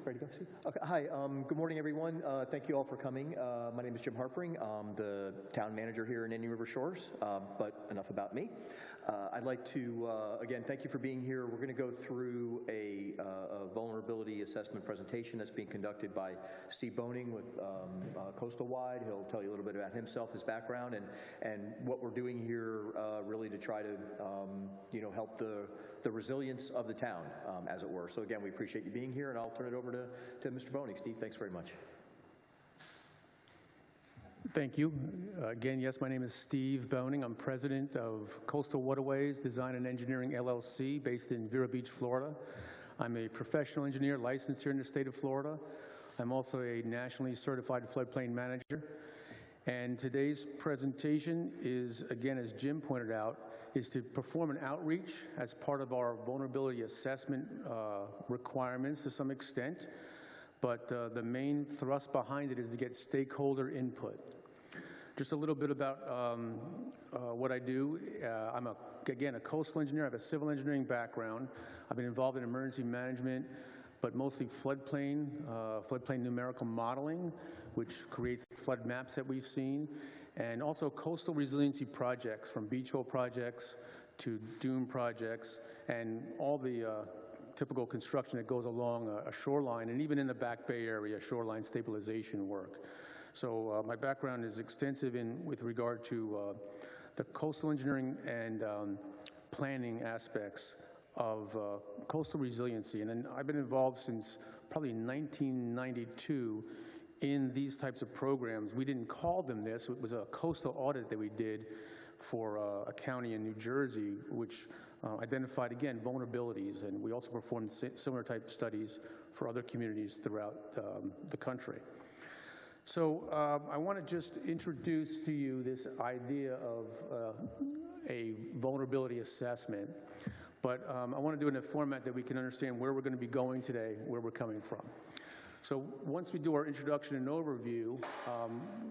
Ready to go, Steve? Okay. Hi. Good morning, everyone. Thank you all for coming. My name is Jim Harpering. I'm the town manager here in Indian River Shores, but enough about me. I'd like to, again, thank you for being here. We're going to go through a vulnerability assessment presentation that's being conducted by Steve Boning with Coastal Wide. He'll tell you a little bit about himself, his background, and what we're doing here really to try to help the resilience of the town, as it were. So again, we appreciate you being here, and I'll turn it over to Mr. Boning. Steve, thanks very much. Thank you. Again, yes, my name is Steve Boning. I'm president of Coastal Waterways Design and Engineering LLC based in Vero Beach, Florida. I'm a professional engineer licensed here in the state of Florida. I'm also a nationally certified floodplain manager. And today's presentation is, again, as Jim pointed out, is to perform an outreach as part of our vulnerability assessment requirements to some extent. But the main thrust behind it is to get stakeholder input. Just a little bit about what I do. I'm, again, a coastal engineer. I have a civil engineering background. I've been involved in emergency management, but mostly floodplain numerical modeling, which creates flood maps that we've seen, and also coastal resiliency projects, from beach hole projects to dune projects, and all the typical construction that goes along a shoreline, and even in the Back Bay area, shoreline stabilization work. So my background is extensive with regard to the coastal engineering and planning aspects of coastal resiliency. And then I've been involved since probably 1992 in these types of programs. We didn't call them this. It was a coastal audit that we did for a county in New Jersey, which identified, again, vulnerabilities. And we also performed similar type studies for other communities throughout the country. So I want to just introduce to you this idea of a vulnerability assessment. But I want to do it in a format that we can understand where we're going to be going today, where we're coming from. So once we do our introduction and overview,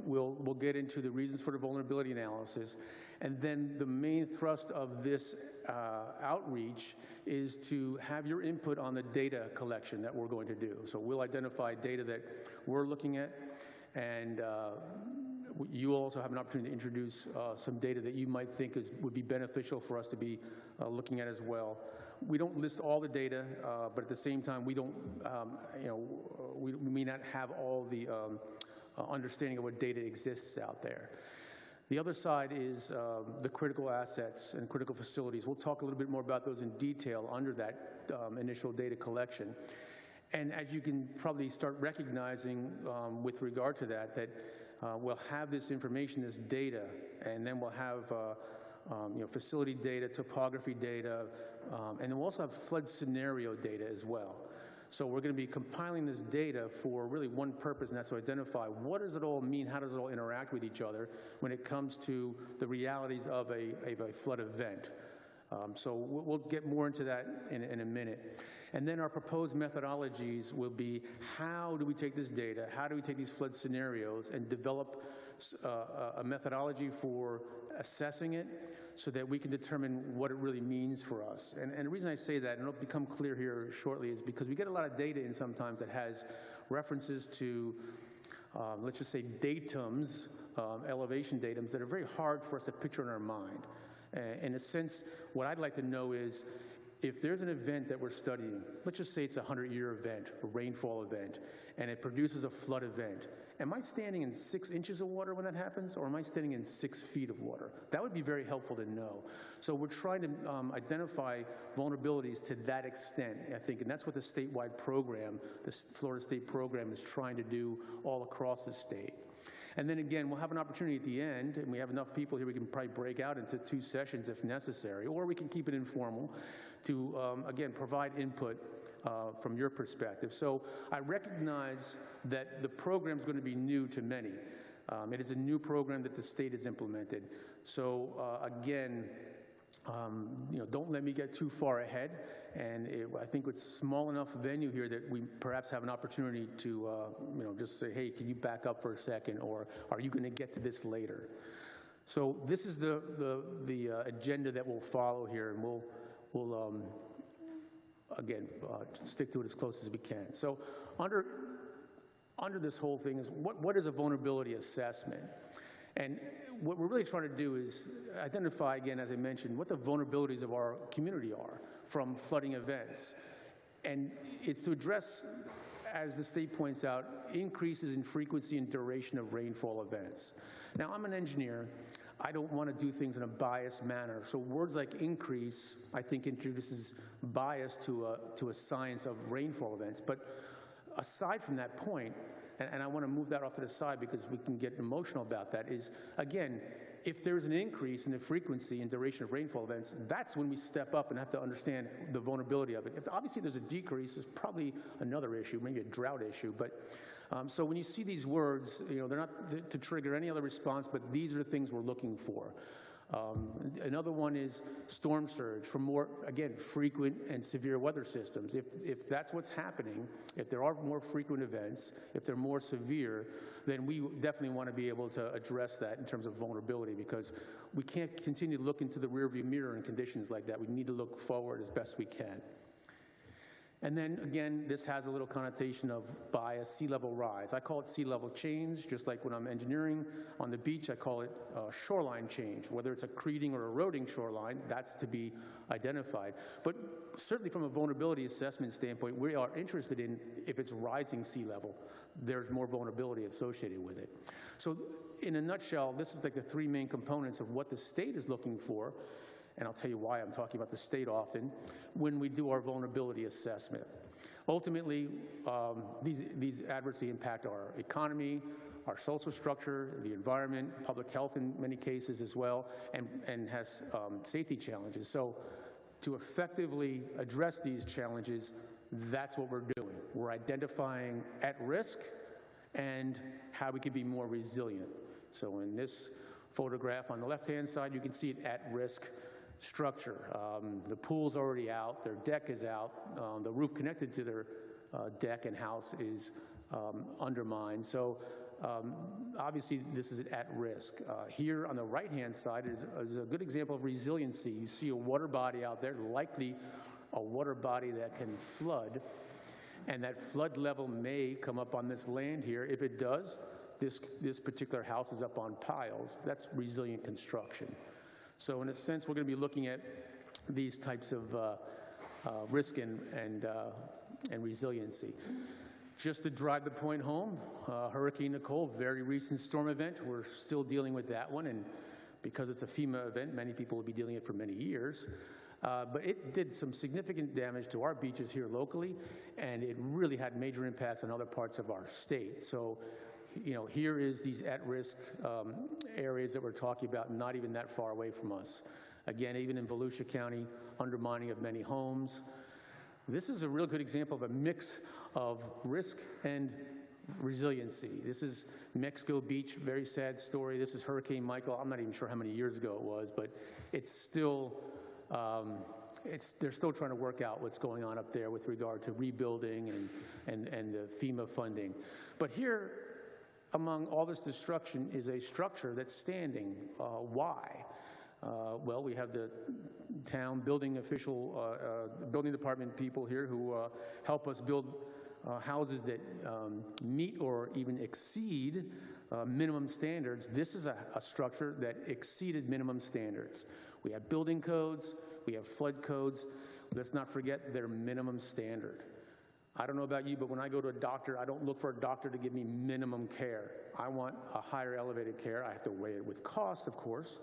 we'll get into the reasons for the vulnerability analysis. And then the main thrust of this outreach is to have your input on the data collection that we're going to do. So we'll identify data that we're looking at, and you also have an opportunity to introduce some data that you might think would be beneficial for us to be looking at as well. We don't list all the data, but at the same time, we don't, we may not have all the understanding of what data exists out there. The other side is the critical assets and critical facilities. We'll talk a little bit more about those in detail under that initial data collection. And as you can probably start recognizing with regard to that we'll have this information, this data, and then we'll have facility data, topography data, and then we'll also have flood scenario data as well. So we're going to be compiling this data for really one purpose, and that's to identify what does it all mean, how does it all interact with each other when it comes to the realities of a flood event. So we'll get more into that in a minute. And then our proposed methodologies will be, how do we take this data, how do we take these flood scenarios and develop a methodology for assessing it so that we can determine what it really means for us. And the reason I say that, and it'll become clear here shortly, is because we get a lot of data in sometimes that has references to, let's just say, datums, elevation datums that are very hard for us to picture in our mind. In a sense, what I'd like to know is, if there's an event that we're studying, let's just say it's a 100-year event, a rainfall event, and it produces a flood event, am I standing in 6 inches of water when that happens, or am I standing in 6 feet of water? That would be very helpful to know. So we're trying to identify vulnerabilities to that extent, I think, and that's what the statewide program, the Florida State program, is trying to do all across the state. And then again, we'll have an opportunity at the end, and we have enough people here, we can probably break out into 2 sessions if necessary, or we can keep it informal to, again, provide input from your perspective. So I recognize that the program is going to be new to many. It is a new program that the state has implemented. So again, don't let me get too far ahead. And I think it's small enough venue here that we perhaps have an opportunity to, just say, hey, can you back up for a second, or are you going to get to this later? So this is the agenda that we'll follow here, and we'll again, stick to it as close as we can. So under this whole thing is what is a vulnerability assessment? And what we're really trying to do is identify, again, as I mentioned, what the vulnerabilities of our community are from flooding events. And it's to address, as the state points out, increases in frequency and duration of rainfall events. Now, I'm an engineer. I don't want to do things in a biased manner. So words like increase, I think, introduces bias to a science of rainfall events. But aside from that point, and I want to move that off to the side because we can get emotional about that, is, again, if there's an increase in the frequency and duration of rainfall events, that's when we step up and have to understand the vulnerability of it. If obviously there's a decrease, there's probably another issue, maybe a drought issue. But so when you see these words, they're not to trigger any other response, but these are the things we're looking for. Another one is storm surge from more, again, frequent and severe weather systems. If that's what's happening, if there are more frequent events, if they're more severe, then we definitely want to be able to address that in terms of vulnerability, because we can't continue to look into the rearview mirror in conditions like that. We need to look forward as best we can. And then, again, this has a little connotation of bias, sea level rise. I call it sea level change, just like when I'm engineering on the beach, I call it shoreline change. Whether it's a creating or eroding shoreline, that's to be identified. But certainly from a vulnerability assessment standpoint, we are interested in if it's rising sea level, there's more vulnerability associated with it. So in a nutshell, this is like the three main components of what the state is looking for. And I'll tell you why I'm talking about the state often, when we do our vulnerability assessment. Ultimately, these adversely impact our economy, our social structure, the environment, public health in many cases as well, and has safety challenges. So to effectively address these challenges, that's what we're doing. We're identifying at risk and how we can be more resilient. So in this photograph on the left-hand side, you can see it at risk structure. The pool's already out, their deck is out, the roof connected to their deck and house is undermined. So obviously this is at risk. Here on the right-hand side is a good example of resiliency. You see a water body out there, likely a water body that can flood, and that flood level may come up on this land here. If it does, this particular house is up on piles. That's resilient construction. So in a sense, we're going to be looking at these types of risk and resiliency. Just to drive the point home, Hurricane Nicole, very recent storm event. We're still dealing with that one, and because it's a FEMA event, many people will be dealing with it for many years. But it did some significant damage to our beaches here locally, and it really had major impacts on other parts of our state. So, here is these at-risk areas that we're talking about, not even that far away from us. Again, even in Volusia County, undermining of many homes. This is a real good example of a mix of risk and resiliency. This is Mexico Beach, very sad story. This is Hurricane Michael. I'm not even sure how many years ago it was, but it's still, they're still trying to work out what's going on up there with regard to rebuilding and the FEMA funding. But here, among all this destruction, is a structure that's standing. Why? Well, we have the town building building department people here who help us build houses that meet or even exceed minimum standards. This is a structure that exceeded minimum standards. We have building codes, we have flood codes. Let's not forget their minimum standard. I don't know about you, but when I go to a doctor, I don't look for a doctor to give me minimum care. I want a higher elevated care. I have to weigh it with cost, of course,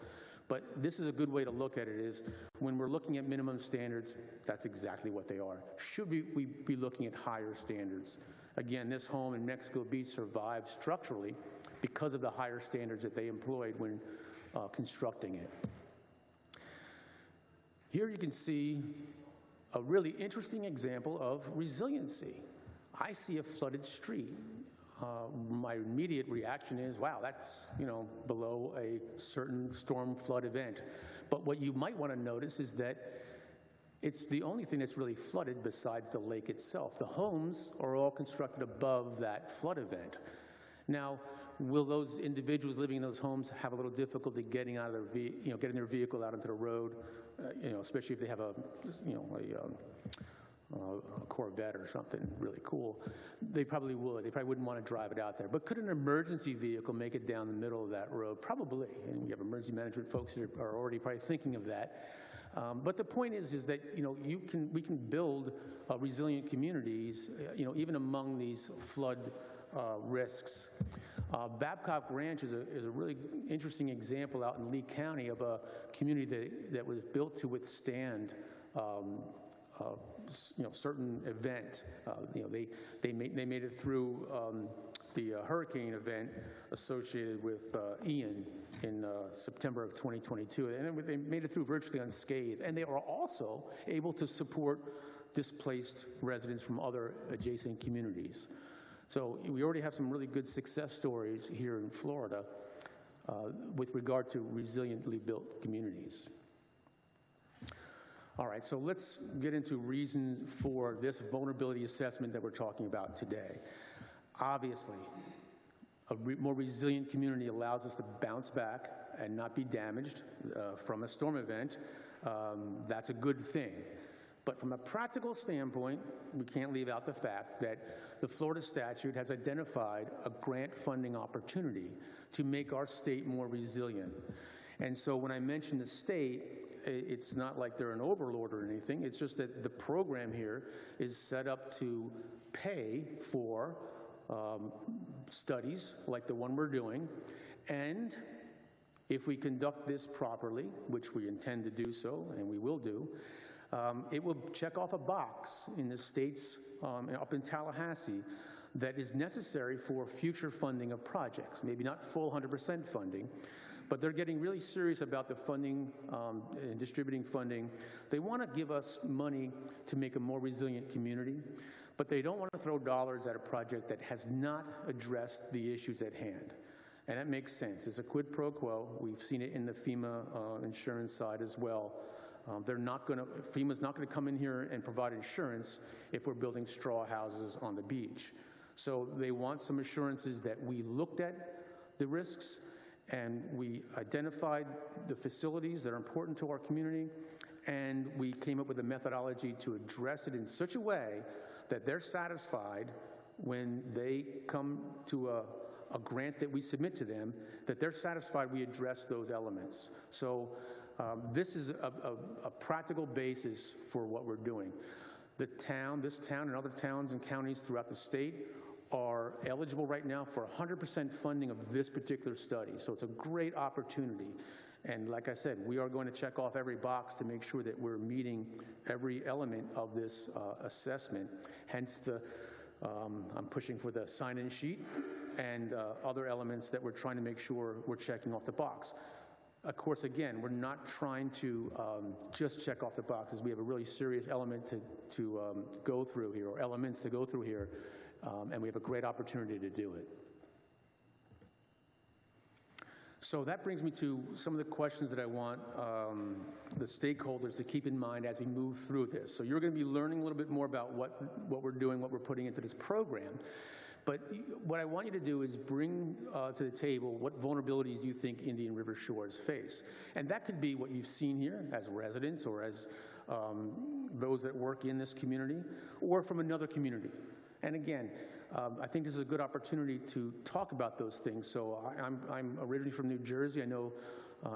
but this is a good way to look at it, is when we're looking at minimum standards, that's exactly what they are. Should we be looking at higher standards? Again, this home in Mexico Beach survived structurally because of the higher standards that they employed when constructing it. Here you can see a really interesting example of resiliency. I see a flooded street. My immediate reaction is, wow, that's below a certain storm flood event. But what you might want to notice is that it's the only thing that's really flooded besides the lake itself. The homes are all constructed above that flood event. Now, will those individuals living in those homes have a little difficulty getting out of their getting their vehicle out into the road? Especially if they have a Corvette or something really cool, they probably would. They probably wouldn't want to drive it out there. But could an emergency vehicle make it down the middle of that road? Probably. And we have emergency management folks who are already probably thinking of that. But the point is that we can build resilient communities, even among these flood risks. Babcock Ranch is a really interesting example out in Lee County of a community that was built to withstand certain event. They made it through the hurricane event associated with Ian in September of 2022, and they made it through virtually unscathed. And they are also able to support displaced residents from other adjacent communities. So we already have some really good success stories here in Florida with regard to resiliently built communities. All right, so let's get into reasons for this vulnerability assessment that we're talking about today. Obviously, a more resilient community allows us to bounce back and not be damaged from a storm event. That's a good thing. But from a practical standpoint, we can't leave out the fact that the Florida statute has identified a grant funding opportunity to make our state more resilient. And so when I mention the state, it's not like they're an overlord or anything. It's just that the program here is set up to pay for studies like the one we're doing. And if we conduct this properly, which we intend to do so, and we will do, it will check off a box in the states up in Tallahassee that is necessary for future funding of projects. Maybe not full 100% funding, but they're getting really serious about the funding and distributing funding. They want to give us money to make a more resilient community, but they don't want to throw dollars at a project that has not addressed the issues at hand. And that makes sense. It's a quid pro quo. We've seen it in the FEMA insurance side as well. FEMA's not going to come in here and provide insurance if we're building straw houses on the beach. So they want some assurances that we looked at the risks and we identified the facilities that are important to our community, and we came up with a methodology to address it in such a way that they're satisfied when they come to a grant that we submit to them, that they're satisfied we address those elements. So this is a practical basis for what we're doing. This town and other towns and counties throughout the state are eligible right now for 100% funding of this particular study. So it's a great opportunity. And like I said, we are going to check off every box to make sure that we're meeting every element of this assessment. Hence I'm pushing for the sign-in sheet and other elements that we're trying to make sure we're checking off the box. Of course, again, we're not trying to just check off the boxes. We have a really serious element to go through here, or elements to go through here, and we have a great opportunity to do it. So that brings me to some of the questions that I want the stakeholders to keep in mind as we move through this. So you're going to be learning a little bit more about what we're doing, what we're putting into this program. But what I want you to do is bring to the table what vulnerabilities you think Indian River Shores face. And that could be what you've seen here as residents or as those that work in this community or from another community. And again, I think this is a good opportunity to talk about those things. So I'm originally from New Jersey. I know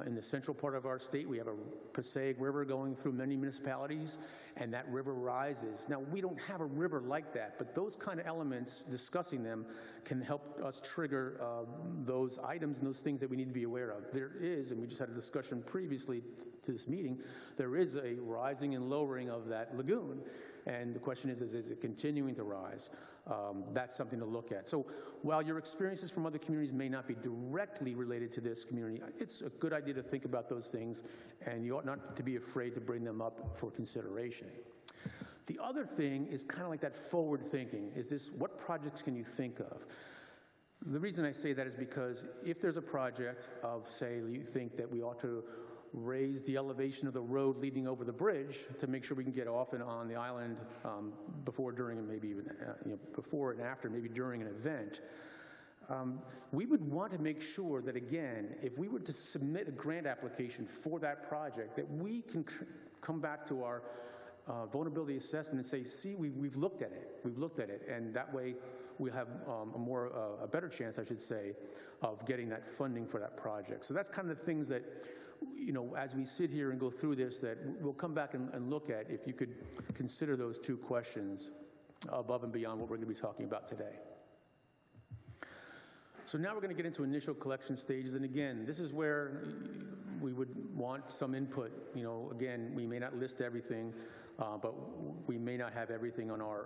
in the central part of our state, we have a Passaic River going through many municipalities, and that river rises. Now, we don't have a river like that, but those kind of elements, discussing them, can help us trigger those items and those things that we need to be aware of. There is, and we just had a discussion previously to this meeting, there is a rising and lowering of that lagoon. And the question is it continuing to rise? That's something to look at. So while your experiences from other communities may not be directly related to this community, it's a good idea to think about those things, and you ought not to be afraid to bring them up for consideration. The other thing is kind of like that forward thinking. What projects can you think of? The reason I say that is because if there's a project of, say, you think that we ought to raise the elevation of the road leading over the bridge to make sure we can get off and on the island before, during, and maybe even before and after, maybe during an event. We would want to make sure that, again, if we were to submit a grant application for that project, that we can come back to our vulnerability assessment and say, see, we've looked at it, and that way we have a better chance, I should say, of getting that funding for that project. So that's kind of the things that, as we sit here and go through this, that we'll come back and look at, if you could consider those two questions above and beyond what we're going to be talking about today. So now we're going to get into initial collection stages, and again, this is where we would want some input. Again, we may not list everything, but we may not have everything on our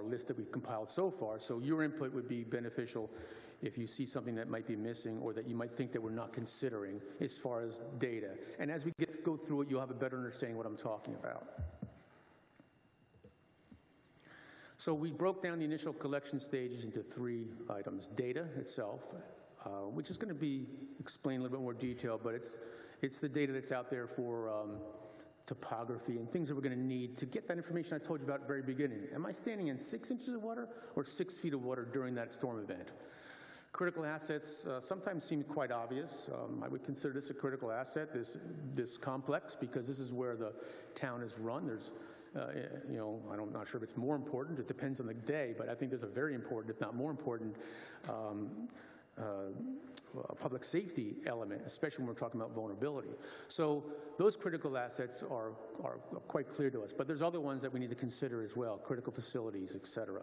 list that we've compiled so far. So your input would be beneficial if you see something that might be missing or that you might think that we're not considering as far as data. And as we go through it, you'll have a better understanding of what I'm talking about. So we broke down the initial collection stages into 3 items. Data itself, which is going to be explained in a little bit more detail, but it's the data that's out there for topography and things that we're going to need to get that information I told you about at the very beginning. Am I standing in 6 inches of water or 6 feet of water during that storm event? Critical assets sometimes seem quite obvious. I would consider this a critical asset, this complex, because this is where the town is run. There's I'm not sure if it's more important. It depends on the day, but I think there's a very important, if not more important, public safety element, especially when we're talking about vulnerability. So those critical assets are quite clear to us, but there's other ones that we need to consider as well, critical facilities, et cetera.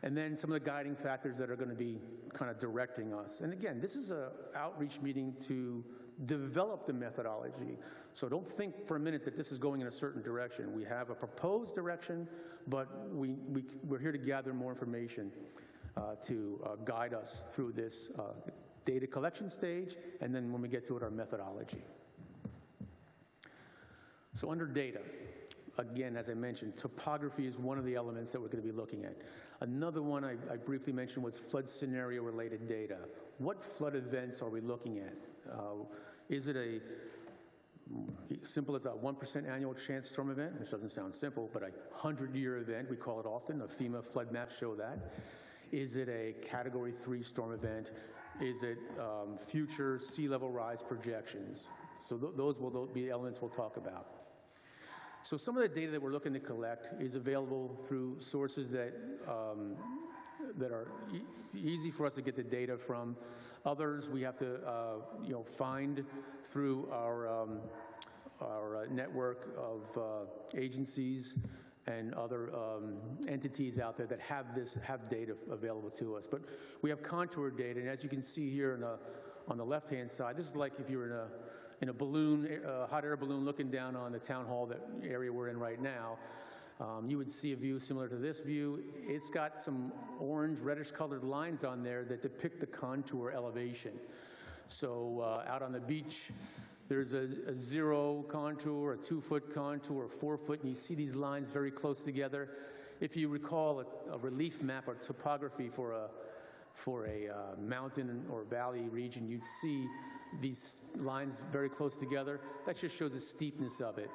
And then some of the guiding factors that are going to be kind of directing us. And again, this is an outreach meeting to develop the methodology. So don't think for a minute that this is going in a certain direction. We have a proposed direction, but we're here to gather more information to guide us through this data collection stage, and then when we get to it, our methodology. So under data, again, as I mentioned, topography is one of the elements that we're going to be looking at. Another one I briefly mentioned was flood scenario related data. What flood events are we looking at? Is it a simple as a 1% annual chance storm event, which doesn't sound simple, but a 100-year event, we call it often. The FEMA flood maps show that. Is it a Category 3 storm event? Is it future sea level rise projections? So those will be elements we'll talk about. So some of the data that we're looking to collect is available through sources that are easy for us to get the data from. Others we have to find through our network of agencies and other entities out there that have data available to us. But we have contour data, and as you can see here on the left-hand side, this is like if you were in a balloon, a hot air balloon, looking down on the town hall, that area we're in right now. You would see a view similar to this view. It's got some orange, reddish-colored lines on there that depict the contour elevation. So out on the beach, there's a 0 contour, a 2-foot contour, a 4-foot, and you see these lines very close together. If you recall a relief map or topography for a mountain or valley region, you'd see these lines very close together. That just shows the steepness of it.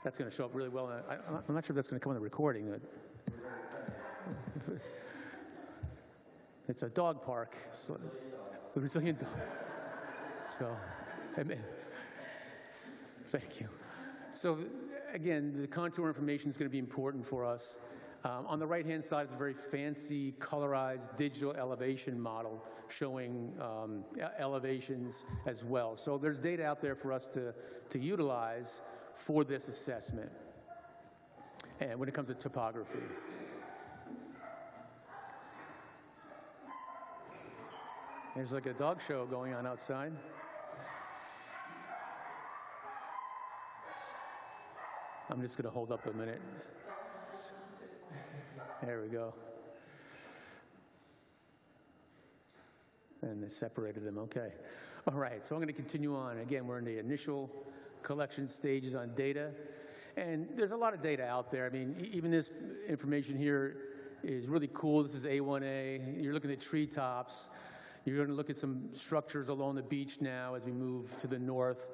That's going to show up really well. I'm not sure if that's going to come on the recording. It's a dog park. So, the Brazilian dog. So, thank you. So, again, the contour information is going to be important for us. On the right-hand side, it's a very fancy, colorized digital elevation model showing elevations as well. So there's data out there for us to utilize for this assessment, and when it comes to topography. There's like a dog show going on outside. I'm just going to hold up a minute. There we go. And they separated them, okay. All right, so I'm going to continue on. Again, we're in the initial collection stages on data. And there's a lot of data out there. I mean, even this information here is really cool. This is A1A. You're looking at treetops. You're going to look at some structures along the beach now as we move to the north.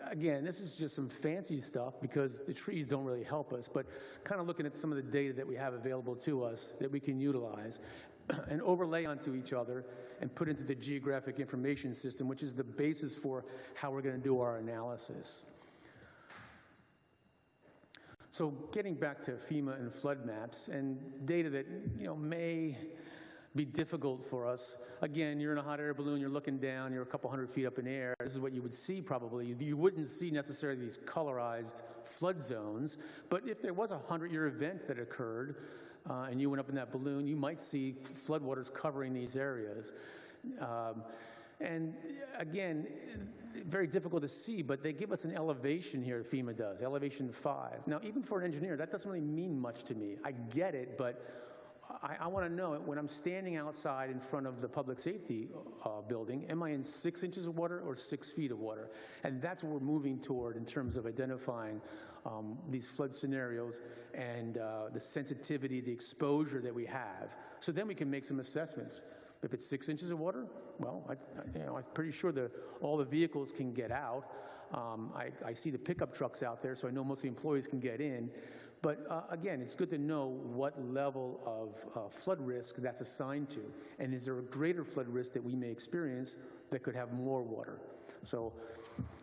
Again, this is just some fancy stuff because the trees don't really help us, but kind of looking at some of the data that we have available to us that we can utilize. and overlay onto each other and put into the geographic information system, which is the basis for how we're going to do our analysis. So getting back to FEMA and flood maps and data that may be difficult for us. Again, you're in a hot air balloon, you're looking down, you're a couple hundred feet up in air. This is what you would see probably. You wouldn't see necessarily these colorized flood zones, but if there was a 100-year event that occurred and you went up in that balloon, you might see floodwaters covering these areas. And again, very difficult to see, but they give us an elevation here, FEMA does, elevation 5. Now, even for an engineer, that doesn't really mean much to me. I get it, but I want to know, when I'm standing outside in front of the public safety building, am I in 6 inches of water or 6 feet of water? And that's what we're moving toward in terms of identifying these flood scenarios and the sensitivity, the exposure that we have. So then we can make some assessments. If it's 6 inches of water, well, I'm pretty sure that all the vehicles can get out. I see the pickup trucks out there, so I know most of the employees can get in. But again, it's good to know what level of flood risk that's assigned to, and is there a greater flood risk that we may experience that could have more water? So,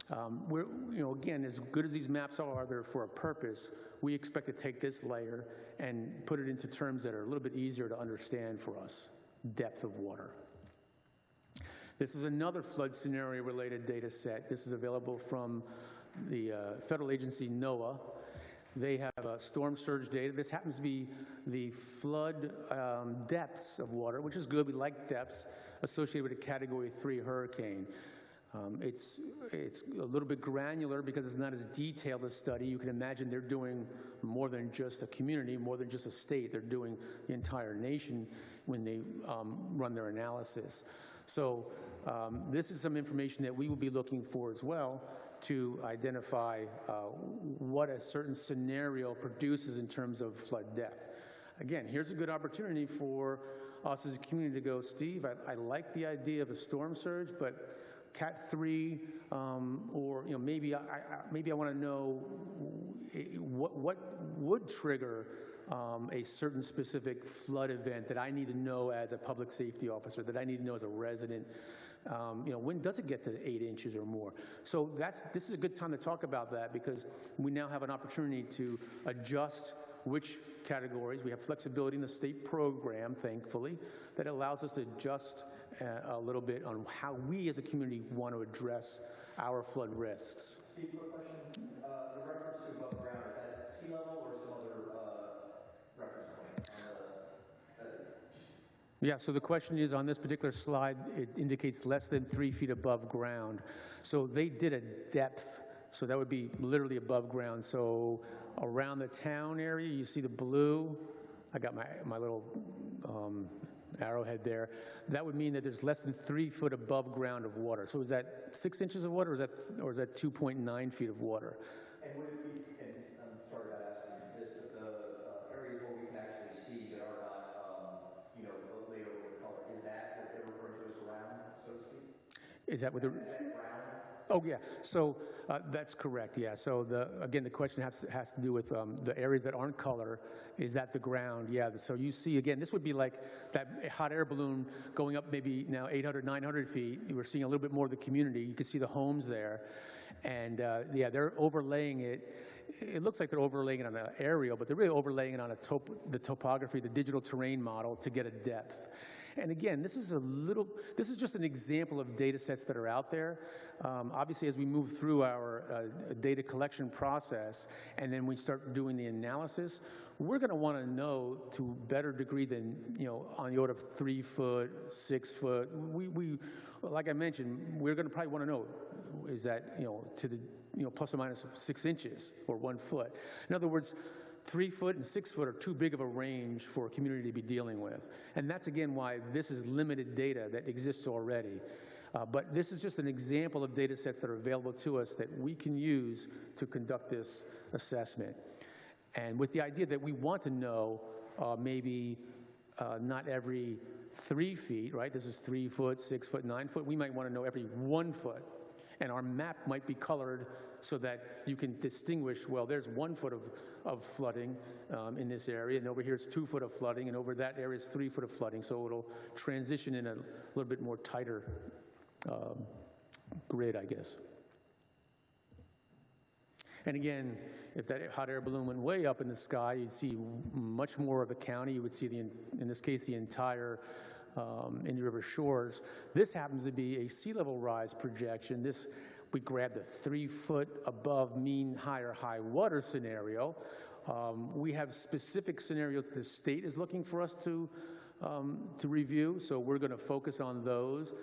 again, as good as these maps are, they're for a purpose. We expect to take this layer and put it into terms that are a little bit easier to understand for us. Depth of water. This is another flood scenario related data set. This is available from the federal agency NOAA. They have storm surge data. This happens to be the flood depths of water, which is good. We like depths associated with a Category 3 hurricane. It's a little bit granular because it's not as detailed a study. You can imagine they're doing more than just a community, more than just a state. They're doing the entire nation when they run their analysis. So this is some information that we will be looking for as well to identify what a certain scenario produces in terms of flood depth. Again, here's a good opportunity for us as a community to go, Steve, I like the idea of a storm surge, but Cat 3, or maybe I want to know what would trigger a certain specific flood event that I need to know as a public safety officer, that I need to know as a resident. When does it get to 8 inches or more? So this is a good time to talk about that, because we now have an opportunity to adjust which categories. We have flexibility in the state program, thankfully, that allows us to adjust a little bit on how we as a community want to address our flood risks. Steve, quick question. The reference to above ground, is that sea level or some other reference point? Yeah, so the question is, on this particular slide, it indicates less than 3 feet above ground. So they did a depth, so that would be literally above ground. So around the town area, you see the blue. I got my little arrowhead there. That would mean that there's less than 3 foot above ground of water. So is that 6 inches of water, or is that 2.9 feet of water? And would it be, and I'm sorry about asking this, but the areas where we can actually see that are not, laid over with color, is that what they're referring to as round, so to speak? Is that what the... Oh, yeah. So that's correct, yeah. So, again, the question has to do with the areas that aren't color. Is that the ground? Yeah. So you see, again, this would be like that hot air balloon going up maybe now 800, 900 feet. We're seeing a little bit more of the community. You can see the homes there. And, yeah, they're overlaying it. It looks like they're overlaying it on an aerial, but they're really overlaying it on the topography, the digital terrain model to get a depth. And again, this is just an example of data sets that are out there. Obviously, as we move through our data collection process, and then we start doing the analysis, we're going to want to know to a better degree than, on the order of 3 foot, 6 foot. We like I mentioned, we're going to probably want to know, is that, to the, plus or minus 6 inches or 1 foot. In other words, 3 foot and 6 foot are too big of a range for a community to be dealing with. And that's, again, why this is limited data that exists already. But this is just an example of data sets that are available to us that we can use to conduct this assessment. And with the idea that we want to know maybe not every 3 feet, right? This is 3 foot, 6 foot, 9 foot. We might want to know every 1 foot. And our map might be colored so that you can distinguish, well, there's 1 foot of flooding in this area, and over here it's 2 foot of flooding, and over that area is 3 foot of flooding, so it'll transition in a little bit more tighter grid, I guess. And again, if that hot air balloon went way up in the sky, you'd see much more of the county. You would see, in this case, the entire Indian River shores. This happens to be a sea level rise projection. We grabbed a 3 foot above mean higher high water scenario. We have specific scenarios that the state is looking for us to review, so we're going to focus on those.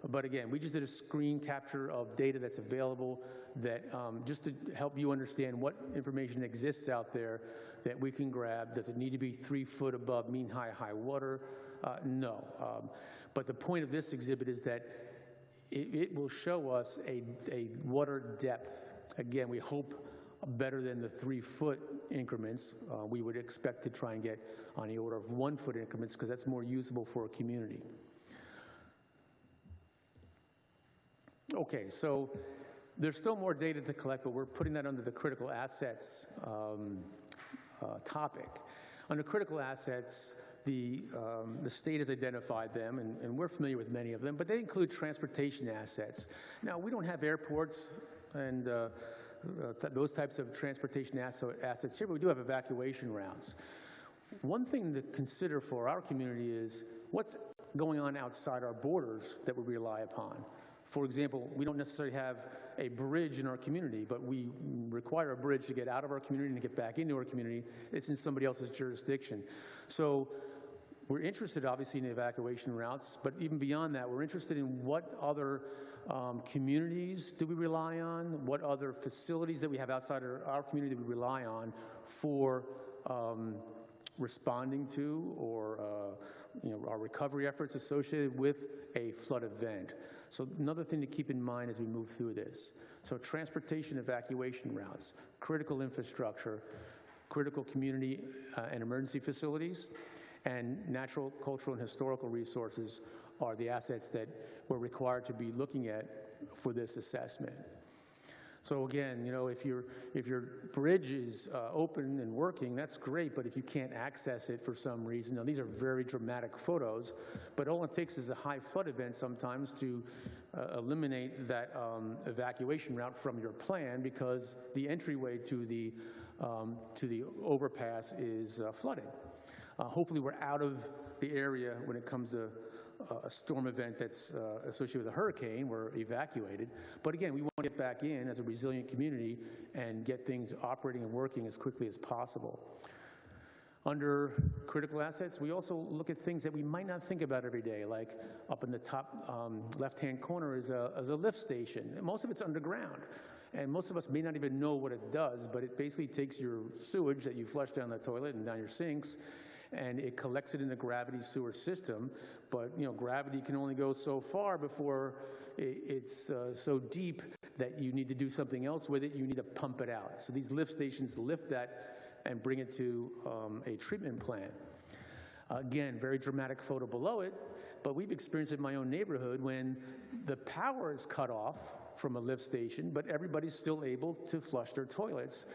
But again, we just did a screen capture of data that's available that just to help you understand what information exists out there that we can grab. Does it need to be 3 foot above mean high water? No. But the point of this exhibit is that it will show us a water depth. Again, we hope better than the 3 foot increments. We would expect to try and get on the order of 1 foot increments because that's more usable for a community. Okay, so there's still more data to collect, but we're putting that under the critical assets topic. Under critical assets, the state has identified them, and we're familiar with many of them, but they include transportation assets. Now, we don't have airports and those types of transportation assets here, but we do have evacuation routes. One thing to consider for our community is what's going on outside our borders that we rely upon. For example, we don't necessarily have a bridge in our community, but we require a bridge to get out of our community and to get back into our community. It's in somebody else's jurisdiction. So we're interested, obviously, in evacuation routes, but even beyond that, we're interested in what other communities do we rely on, what other facilities that we have outside our community that we rely on for responding to or our recovery efforts associated with a flood event. So another thing to keep in mind as we move through this. So transportation evacuation routes, critical infrastructure, critical community and emergency facilities, and natural, cultural, and historical resources are the assets that we're required to be looking at for this assessment. So again, if your bridge is open and working, that's great, but if you can't access it for some reason, now these are very dramatic photos, but all it takes is a high flood event sometimes to eliminate that evacuation route from your plan because the entryway to the overpass is flooded. Hopefully we're out of the area when it comes to a storm event that's associated with a hurricane. We're evacuated. But again, we want to get back in as a resilient community and get things operating and working as quickly as possible. Under critical assets, we also look at things that we might not think about every day, like up in the top left-hand corner is a lift station. Most of it's underground. And most of us may not even know what it does, but it basically takes your sewage that you flush down the toilet and down your sinks, and it collects it in a gravity sewer system. But gravity can only go so far before it's so deep that you need to do something else with it. You need to pump it out. So these lift stations lift that and bring it to a treatment plant. Again, very dramatic photo below it, but we've experienced it in my own neighborhood when the power is cut off from a lift station, but everybody's still able to flush their toilets.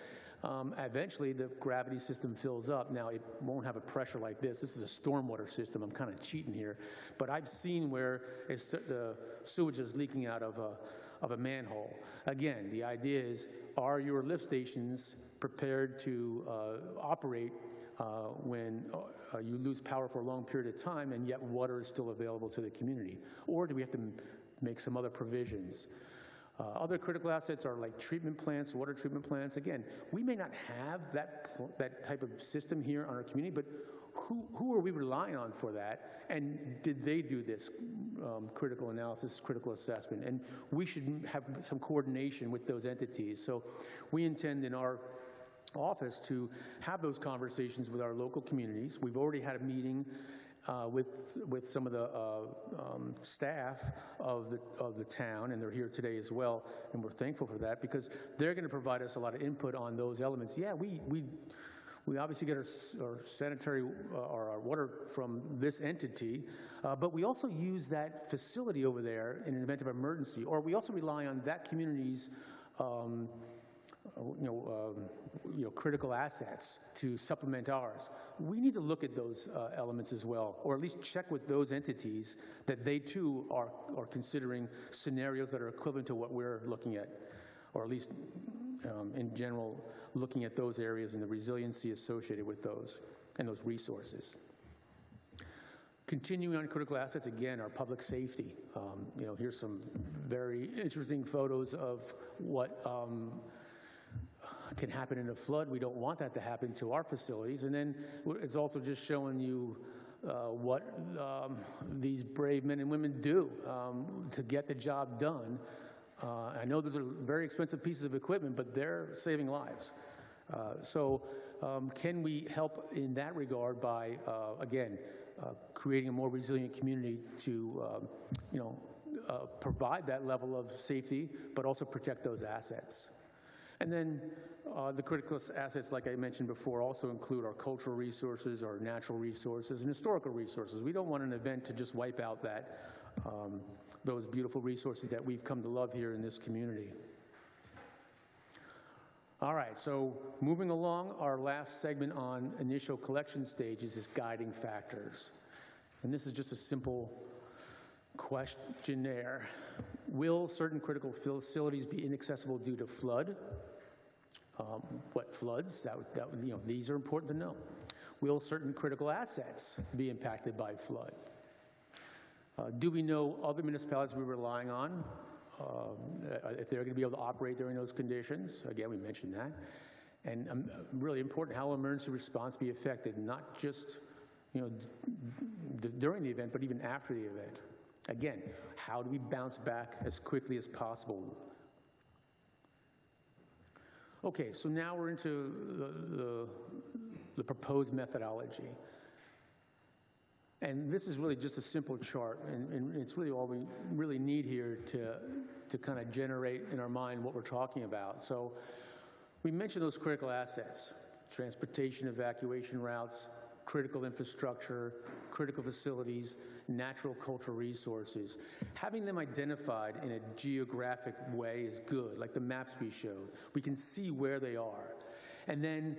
Eventually, the gravity system fills up. Now, it won't have a pressure like this. This is a stormwater system. I'm kind of cheating here. But I've seen where the sewage is leaking out of a manhole. Again, the idea is, are your lift stations prepared to operate when you lose power for a long period of time and yet water is still available to the community? Or do we have to make some other provisions? Other critical assets are like treatment plants, water treatment plants. Again, we may not have that type of system here on our community, but who are we relying on for that? And did they do this critical analysis, critical assessment? And we should have some coordination with those entities. So we intend in our office to have those conversations with our local communities. We've already had a meeting with some of the staff of the town, and they're here today as well, and we're thankful for that because they're going to provide us a lot of input on those elements. Yeah, we obviously get our sanitary or our water from this entity, but we also use that facility over there in an event of emergency, or we also rely on that community's critical assets to supplement ours. We need to look at those elements as well, or at least check with those entities that they too are considering scenarios that are equivalent to what we're looking at, or at least in general, looking at those areas and the resiliency associated with those and those resources. Continuing on critical assets, again, our public safety. Here's some very interesting photos of what can happen in a flood. We don't want that to happen to our facilities. And then it's also just showing you what these brave men and women do to get the job done. I know those are very expensive pieces of equipment, but they're saving lives. Can we help in that regard by, again, creating a more resilient community to, provide that level of safety, but also protect those assets. And then the critical assets, like I mentioned before, also include our cultural resources, our natural resources, and historical resources. We don't want an event to just wipe out those beautiful resources that we've come to love here in this community. All right, so moving along, our last segment on initial collection stages is guiding factors. And this is just a simple questionnaire. Will certain critical facilities be inaccessible due to flood? What floods? These are important to know. Will certain critical assets be impacted by flood? Do we know other municipalities we're relying on? If they're going to be able to operate during those conditions? Again, we mentioned that. And really important, how will emergency response be affected, not just during the event, but even after the event? Again, how do we bounce back as quickly as possible? Okay, so now we're into the proposed methodology. And this is really just a simple chart, and it's really all we really need here to kind of generate in our mind what we're talking about. So we mentioned those critical assets: transportation, evacuation routes, critical infrastructure, critical facilities, natural cultural resources. Having them identified in a geographic way is good, like the maps we showed. We can see where they are. And then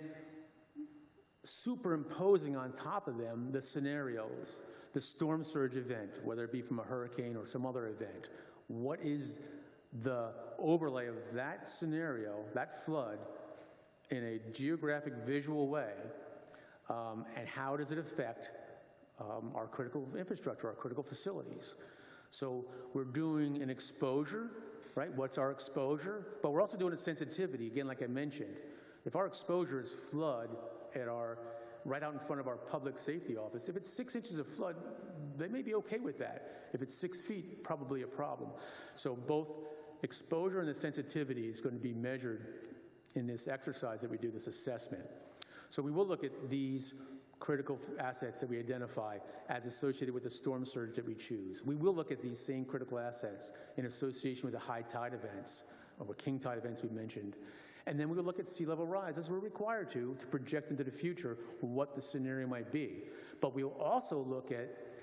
superimposing on top of them the scenarios, the storm surge event, whether it be from a hurricane or some other event. What is the overlay of that scenario, that flood, in a geographic visual way, and how does it affect our critical infrastructure, our critical facilities? So we're doing an exposure, right? What's our exposure? But we're also doing a sensitivity, again, like I mentioned. If our exposure is flood right out in front of our public safety office, if it's 6 inches of flood, they may be okay with that. If it's 6 feet, probably a problem. So both exposure and the sensitivity is going to be measured in this exercise that we do, this assessment. So we will look at these critical assets that we identify as associated with the storm surge that we choose. We will look at these same critical assets in association with the high tide events, or king tide events we mentioned. And then we will look at sea level rise, as we're required to project into the future what the scenario might be. But we will also look at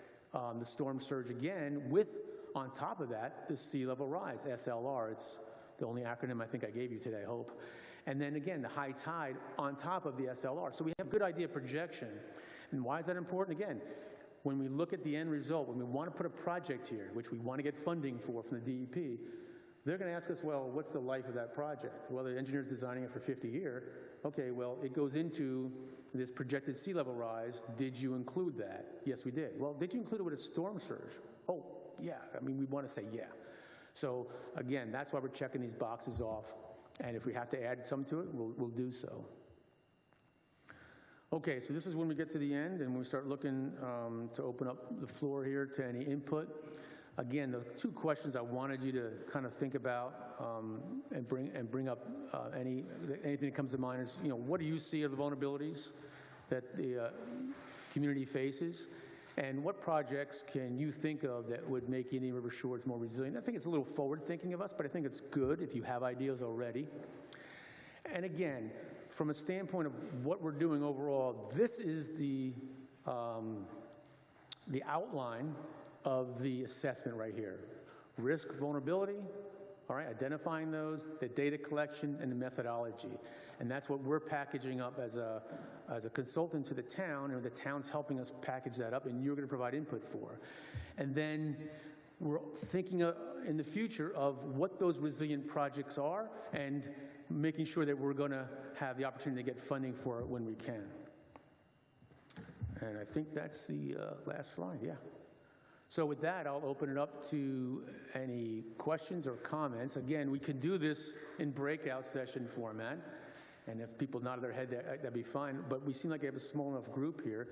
the storm surge again with, on top of that, the sea level rise, SLR. It's the only acronym I think I gave you today, I hope. And then again, the high tide on top of the SLR. So we have a good idea of projection. And why is that important? Again, when we look at the end result, when we want to put a project here, which we want to get funding for from the DEP, they're going to ask us, well, what's the life of that project? Well, the engineer's designing it for 50 years. Okay, well, it goes into this projected sea level rise. Did you include that? Yes, we did. Well, did you include it with a storm surge? Oh, yeah. I mean, we want to say yeah. So, again, that's why we're checking these boxes off. And if we have to add some to it, we'll do so. Okay, so this is when we get to the end and we start looking to open up the floor here to any input. Again, the two questions I wanted you to kind of think about and bring up anything that comes to mind is, what do you see are the vulnerabilities that the community faces? And what projects can you think of that would make Indian River Shores more resilient? I think it's a little forward-thinking of us, but I think it's good if you have ideas already. And again, from a standpoint of what we're doing overall, this is the outline of the assessment right here. Risk, vulnerability, all right, identifying those, the data collection, and the methodology. And that's what we're packaging up as a consultant to the town, or the town's helping us package that up, and you're going to provide input for. And then we're thinking in the future of what those resilient projects are and making sure that we're going to have the opportunity to get funding for it when we can. And I think that's the last slide, yeah. So with that, I'll open it up to any questions or comments. Again, we can do this in breakout session format, and if people nod their head, that'd be fine, but we seem like we have a small enough group here.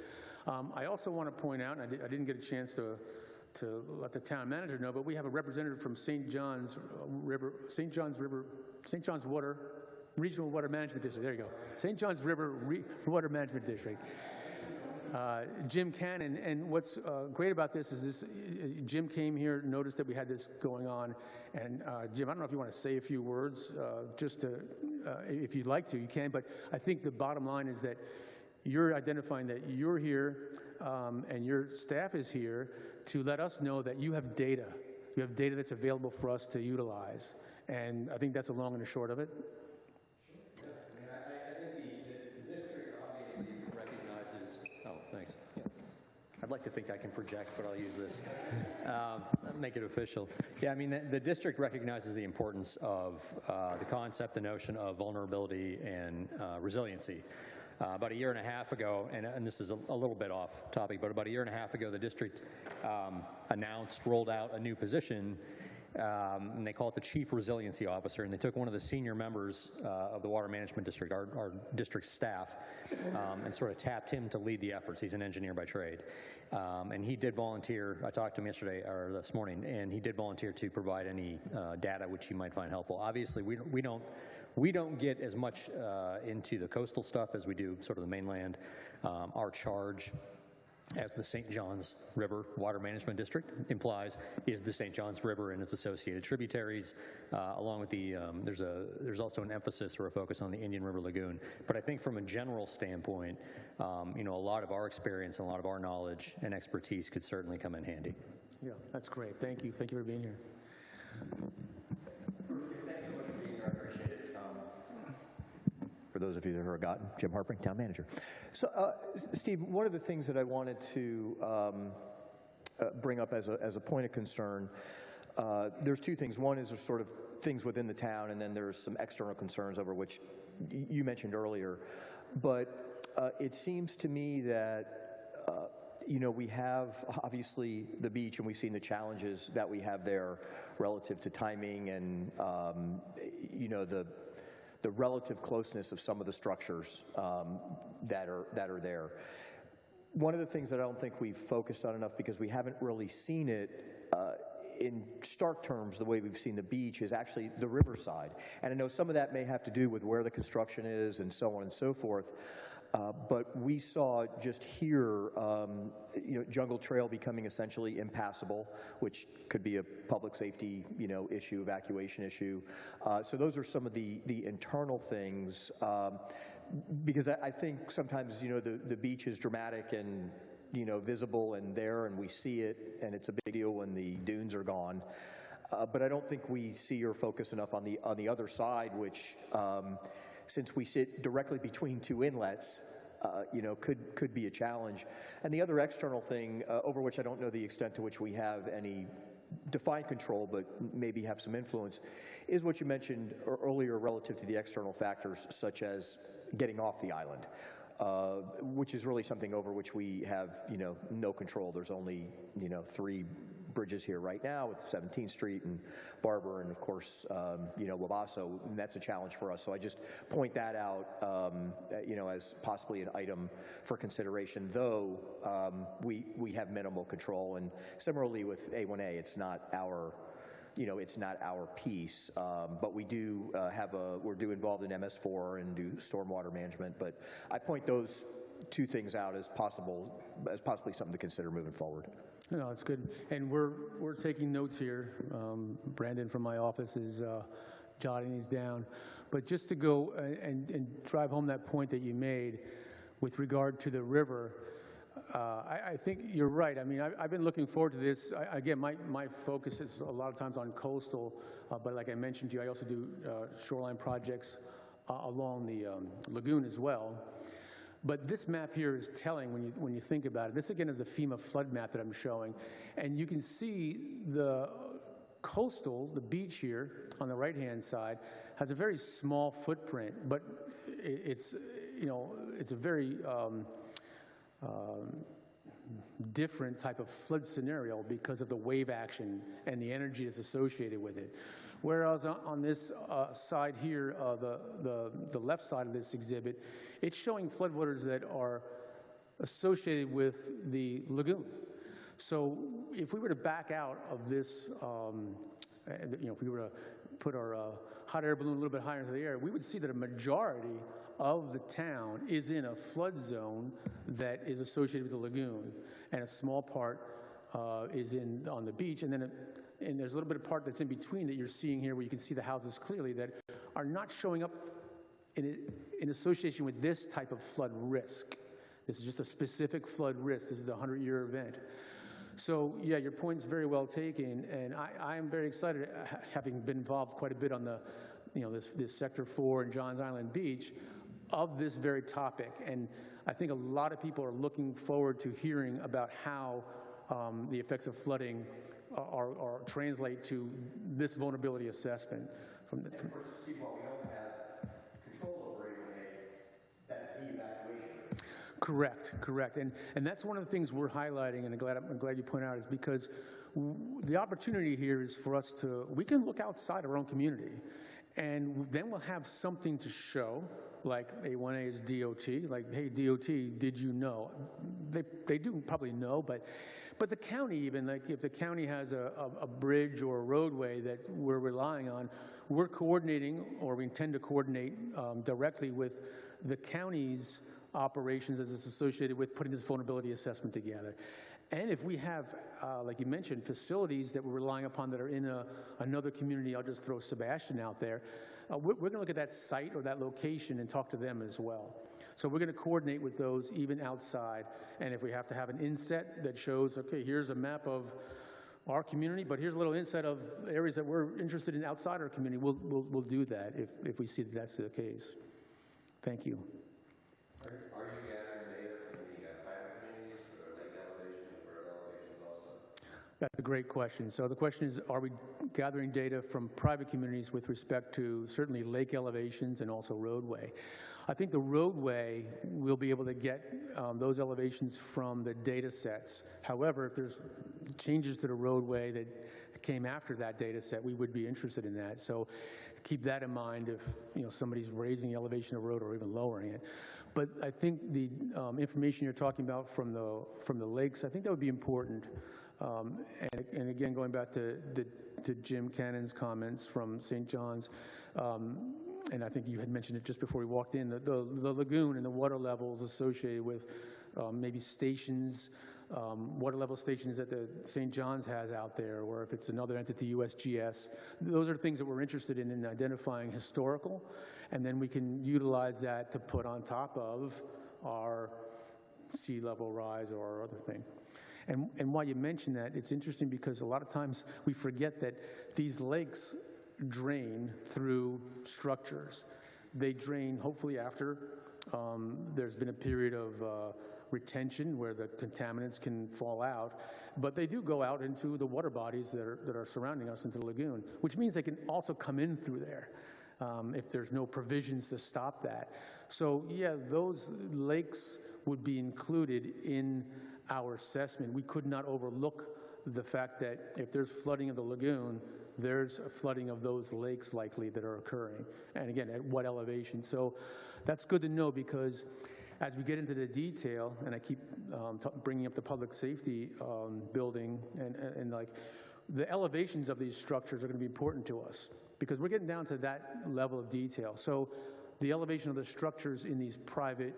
I also want to point out, and I didn't get a chance to let the town manager know, but we have a representative from St. John's Water Regional Water Management District. There you go. St. John's River Water Management District. Jim Cannon, and what's great about this is Jim came here, noticed that we had this going on, and Jim, I don't know if you want to say a few words, just to, if you'd like to, you can, but I think the bottom line is that you're identifying that you're here and your staff is here to let us know that you have data. You have data that's available for us to utilize, and I think that's the long and the short of it. Thanks. Yeah. I'd like to think I can project, but I'll use this. Make it official. Yeah, I mean, the district recognizes the importance of the concept, the notion of vulnerability and resiliency. About a year and a half ago, and this is a little bit off topic, but about a year and a half ago, the district rolled out a new position, and they call it the Chief Resiliency Officer, and they took one of the senior members of the Water Management District, our district staff, and sort of tapped him to lead the efforts. He's an engineer by trade. And he did volunteer. I talked to him yesterday, or this morning, and he did volunteer to provide any data which he might find helpful. Obviously, we don't get as much into the coastal stuff as we do sort of the mainland. Our charge as the St. Johns River Water Management District implies, is the St. Johns River and its associated tributaries, along with the, there's also an emphasis or a focus on the Indian River Lagoon. But I think from a general standpoint, you know, a lot of our experience and a lot of our knowledge and expertise could certainly come in handy. Yeah, that's great. Thank you. Thank you for being here. For those of you that have forgotten, Jim Harpring, Town Manager. So, Steve, one of the things that I wanted to bring up as a point of concern, there's two things. One is sort of things within the town, and then there's some external concerns over which you mentioned earlier. But it seems to me that, you know, we have obviously the beach, and we've seen the challenges that we have there relative to timing and, you know, the relative closeness of some of the structures that are there. One of the things that I don't think we've focused on enough, because we haven't really seen it in stark terms the way we've seen the beach, is actually the riverside. And I know some of that may have to do with where the construction is and so on and so forth. But we saw just here, you know, Jungle Trail becoming essentially impassable, which could be a public safety, you know, issue, evacuation issue. So those are some of the internal things, because I think sometimes, you know, the beach is dramatic and, you know, visible and there, and we see it, and it's a big deal when the dunes are gone. But I don't think we see or focus enough on the other side, which, since we sit directly between two inlets, you know, could be a challenge. And the other external thing, over which I don't know the extent to which we have any defined control, but maybe have some influence, is what you mentioned earlier relative to the external factors, such as getting off the island, which is really something over which we have, you know, no control. There's only, you know, 3 bridges here right now with 17th Street and Barber, and of course, you know, Wabasso, and that's a challenge for us. So I just point that out, you know, as possibly an item for consideration, though we have minimal control. And similarly with A1A, it's not our, you know, it's not our piece, but we do we're involved in MS4 and do stormwater management. But I point those 2 things out as possibly something to consider moving forward. No, it's good. And we're taking notes here. Brandon from my office is jotting these down. But just to go and drive home that point that you made with regard to the river, I think you're right. I mean, I've been looking forward to this. Again, my focus is a lot of times on coastal, but like I mentioned to you, I also do shoreline projects along the lagoon as well. But this map here is telling when you think about it. This, again, is a FEMA flood map that I'm showing. And you can see the coastal, the beach here on the right-hand side, has a very small footprint, but it's, you know, it's a very different type of flood scenario because of the wave action and the energy that's associated with it. Whereas on this side here, the left side of this exhibit, it's showing floodwaters that are associated with the lagoon. So if we were to back out of this, you know, if we were to put our hot air balloon a little bit higher into the air, we would see that a majority of the town is in a flood zone that is associated with the lagoon, and a small part is on the beach, and then and there's a little bit of part that's in between that you're seeing here where you can see the houses clearly that are not showing up in association with this type of flood risk. This is just a specific flood risk. This is a 100-year event. So yeah, your point's very well taken, and I am very excited, having been involved quite a bit on the, you know, this Sector 4 and Johns Island Beach, of this very topic. And I think a lot of people are looking forward to hearing about how the effects of flooding are translate to this vulnerability assessment. And of course, Steve, while we don't have control over it, that's the evacuation. Correct. And that's one of the things we're highlighting, and I'm glad you point out, is because the opportunity here is for us we can look outside our own community, and then we'll have something to show, like A1A is DOT, like, hey, DOT, did you know? They do probably know, but the county, even, like if the county has a bridge or a roadway that we're relying on, we're coordinating, or we intend to coordinate directly with the county's operations as it's associated with putting this vulnerability assessment together. And if we have, like you mentioned, facilities that we're relying upon that are in another community, I'll just throw Sebastian out there, we're going to look at that site or that location and talk to them as well. So we're going to coordinate with those even outside. And if we have to have an inset that shows, okay, here's a map of our community, but here's a little inset of areas that we're interested in outside our community, we'll do that if we see that that's the case. Thank you. Are you gathering data from the private communities for lake elevations, bird elevations also? That's a great question. So the question is, are we gathering data from private communities with respect to certainly lake elevations and also roadway? I think the roadway, we'll be able to get those elevations from the data sets. However, if there's changes to the roadway that came after that data set, we would be interested in that. So keep that in mind if, you know, somebody's raising the elevation of the road or even lowering it. But I think the information you're talking about from the lakes, I think that would be important. And again, going back to Jim Cannon's comments from St. John's, and I think you had mentioned it just before we walked in, the lagoon and the water levels associated with maybe stations, water level stations that the St. John's has out there, or if it's another entity, USGS. Those are things that we're interested in identifying historical, and then we can utilize that to put on top of our sea level rise or our other thing. And while you mention that, it's interesting because a lot of times we forget that these lakes drain through structures. They drain hopefully after there's been a period of retention where the contaminants can fall out, but they do go out into the water bodies that are surrounding us into the lagoon, which means they can also come in through there if there's no provisions to stop that. So yeah, those lakes would be included in our assessment. We could not overlook the fact that if there's flooding of the lagoon, there's a flooding of those lakes likely that are occurring. And again, at what elevation? So that's good to know, because as we get into the detail, and I keep bringing up the public safety building, and like the elevations of these structures are going to be important to us because we're getting down to that level of detail. So the elevation of the structures in these private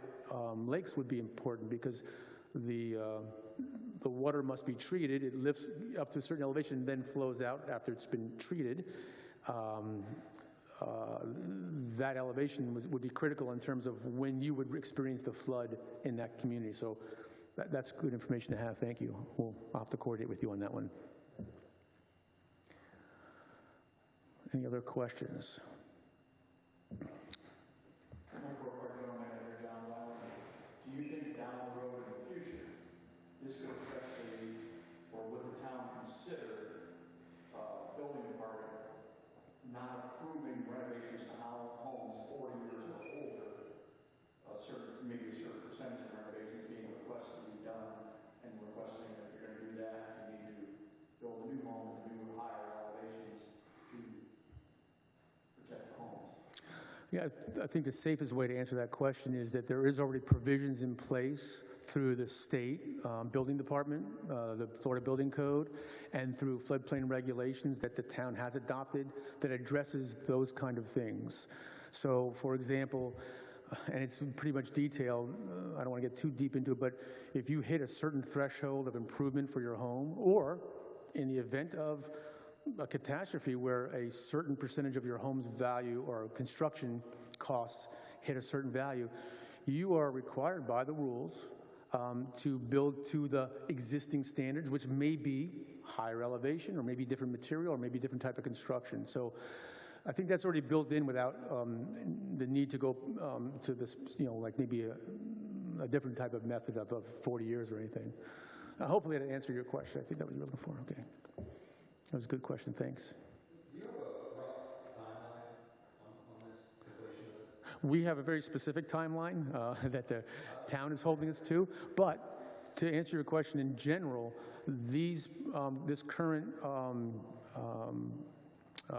lakes would be important because the water must be treated. It lifts up to a certain elevation, then flows out after it's been treated. That elevation would be critical in terms of when you would experience the flood in that community. So That's good information to have. Thank you. I'll have to coordinate with you on that one. Any other questions? Do you think down the road in the future, this could affect or would the town consider building department not approving renovations to homes 40 years or older, maybe a certain percentage of renovations being requested to be done, and requesting that if you're going to do that, you need to build a new home with new higher elevations to protect the homes? Yeah, I think the safest way to answer that question is that there is already provisions in place through the state building department, the Florida Building Code, and through floodplain regulations that the town has adopted that addresses those kind of things. So, for example, and it's pretty much detailed, I don't want to get too deep into it, but if you hit a certain threshold of improvement for your home, or in the event of a catastrophe where a certain percentage of your home's value or construction costs hit a certain value, you are required by the rules to build to the existing standards, which may be higher elevation or maybe different material or maybe different type of construction. So I think that's already built in without the need to go to this, like maybe a different type of method of 40 years or anything. Hopefully that answered your question. I think that was what you were looking for. Okay. That was a good question. Thanks. Do you have a rough timeline on this completion of this? We have a very specific timeline that the town is holding us to, but to answer your question in general, this current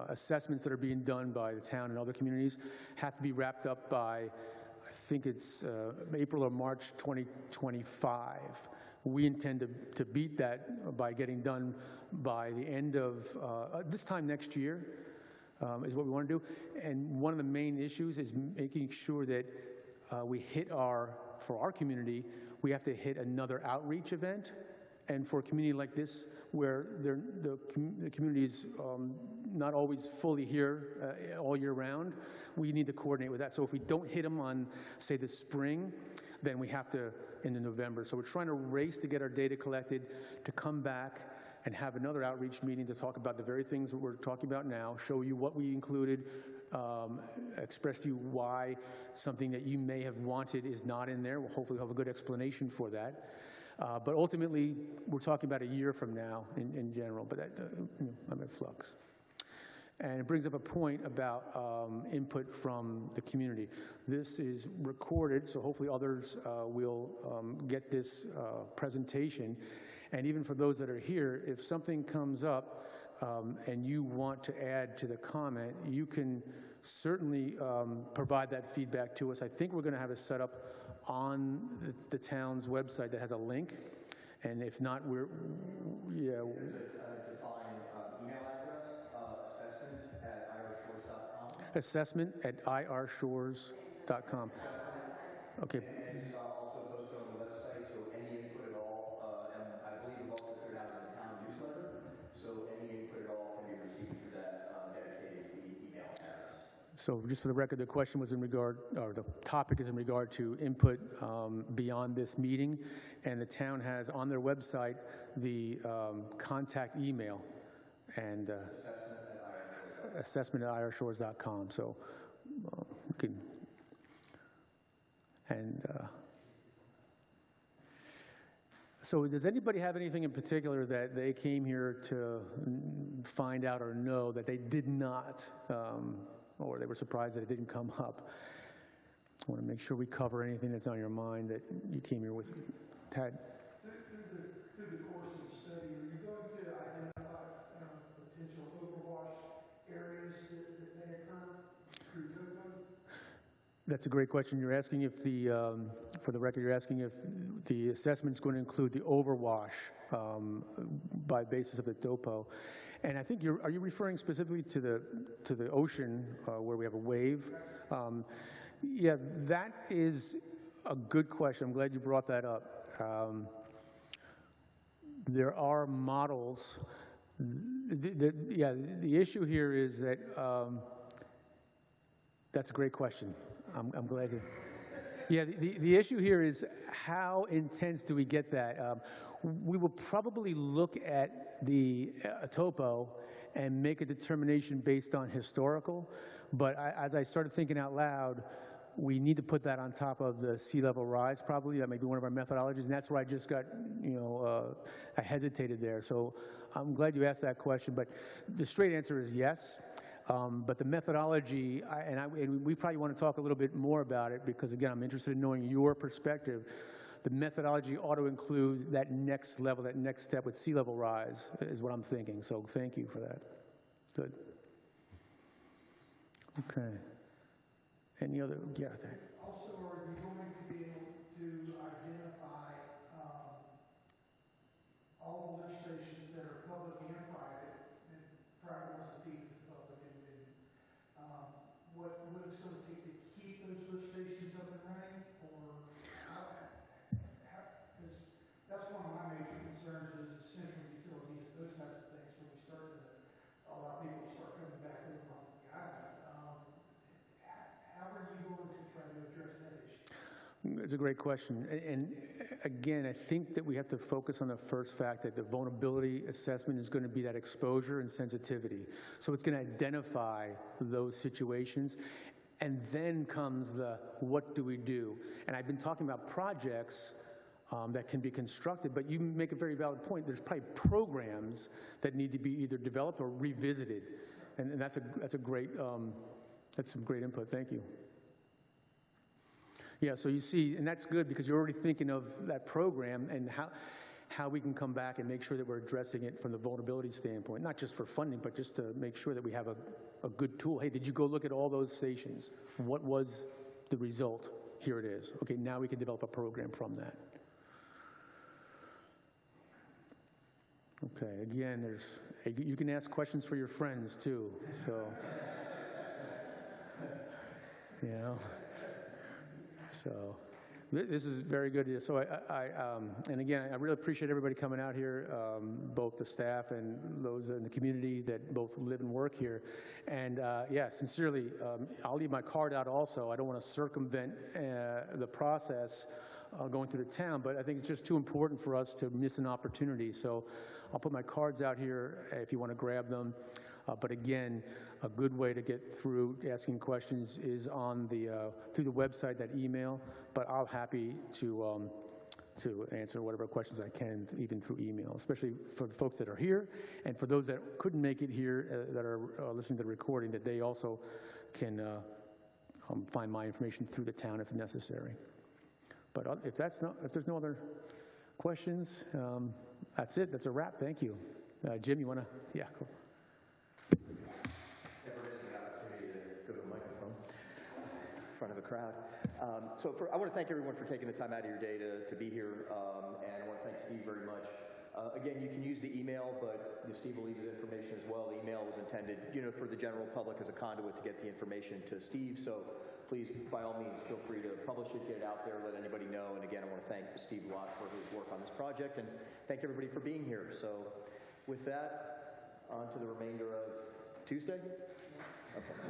assessments that are being done by the town and other communities have to be wrapped up by, I think it's April or March 2025. We intend to beat that by getting done by the end of this time next year, is what we want to do. And one of the main issues is making sure that we hit for our community, we have to hit another outreach event. And for a community like this, where the community is not always fully here all year round, we need to coordinate with that. So if we don't hit them on, say, the spring, then we have to in the November. So we're trying to race to get our data collected, to come back and have another outreach meeting to talk about the very things that we're talking about now, show you what we included, express to you why something that you may have wanted is not in there. We'll hopefully have a good explanation for that. But ultimately, we're talking about a year from now in general, but I'm in flux. And it brings up a point about input from the community. This is recorded, so hopefully others will get this presentation. And even for those that are here, if something comes up and you want to add to the comment, you can certainly provide that feedback to us. I think we're going to have it set up on the town's website that has a link. And if not, yeah. assessment@irshores.com. Okay. And it's also posted on the website, so any input at all, and I believe we've also put it out in the town newsletter, so any input at all can be received through that dedicated email address. So just for the record, the question was in regard, or the topic is in regard to input beyond this meeting, and the town has on their website the contact email and assessment@irshores.com. So we can, and so does anybody have anything in particular that they came here to find out or know that they did not, or they were surprised that it didn't come up? I want to make sure we cover anything that's on your mind that you came here with. Tad? Through the course of the study, are you going to identify potential overwash areas that may occur through TOPO? That's a great question. You're asking if for the record, you're asking if the assessment's going to include the overwash by basis of the TOPO. And I think are you referring specifically to the ocean where we have a wave? Yeah, that is a good question. I'm glad you brought that up. There are models. The issue here is that that's a great question. I'm glad you. Yeah, the issue here is how intense do we get that? We will probably look at the topo and make a determination based on historical, but as I started thinking out loud, we need to put that on top of the sea level rise probably. That may be one of our methodologies, and that's where I just got, I hesitated there. So I'm glad you asked that question, but the straight answer is yes. But the methodology, and we probably want to talk a little bit more about it because, again, I'm interested in knowing your perspective. The methodology ought to include that next level, that next step with sea level rise is what I'm thinking. So thank you for that. Good. Okay. Any other? Yeah. Also, are you going to be able to identify all the lift stations that are public and private, and private ones that feed the public, and what it's going to take to keep those lift stations up and running, or because that's one of my major concerns is central utilities, those types of things, when we start to allow people to start coming back over on the island. How are you going to try to address that issue? It's a great question. And again, I think that we have to focus on the first fact that the vulnerability assessment is going to be that exposure and sensitivity. So it's going to identify those situations. And then comes the what do we do? And I've been talking about projects that can be constructed, but you make a very valid point. There's probably programs that need to be either developed or revisited. And that's a great, that's some great input. Thank you. Yeah, so you see, and that's good because you're already thinking of that program and how we can come back and make sure that we're addressing it from the vulnerability standpoint, not just for funding, but just to make sure that we have a good tool. Hey, did you go look at all those stations? What was the result? Here it is. Okay, now we can develop a program from that. Okay, again, you can ask questions for your friends too, so, you know. So this is very good. So and again, I really appreciate everybody coming out here, both the staff and those in the community that both live and work here. And yeah, sincerely, I'll leave my card out also. I don't want to circumvent the process going through the town, but I think it's just too important for us to miss an opportunity. So I'll put my cards out here if you want to grab them. But again, a good way to get through asking questions is on through the website, that email. But I'm happy to answer whatever questions I can, even through email, especially for the folks that are here, and for those that couldn't make it here that are listening to the recording, that they also can find my information through the town if necessary. But if there's no other questions, that's it. That's a wrap. Thank you, Jim. You want to? Yeah. Cool. In front of a crowd. I want to thank everyone for taking the time out of your day to be here, and I want to thank Steve very much. Again, you can use the email, but Steve will leave his information as well. The email was intended, for the general public as a conduit to get the information to Steve. So please, by all means, feel free to publish it, get it out there, let anybody know. And again, I want to thank Steve Lott for his work on this project, and thank everybody for being here. So with that, on to the remainder of Tuesday. Okay.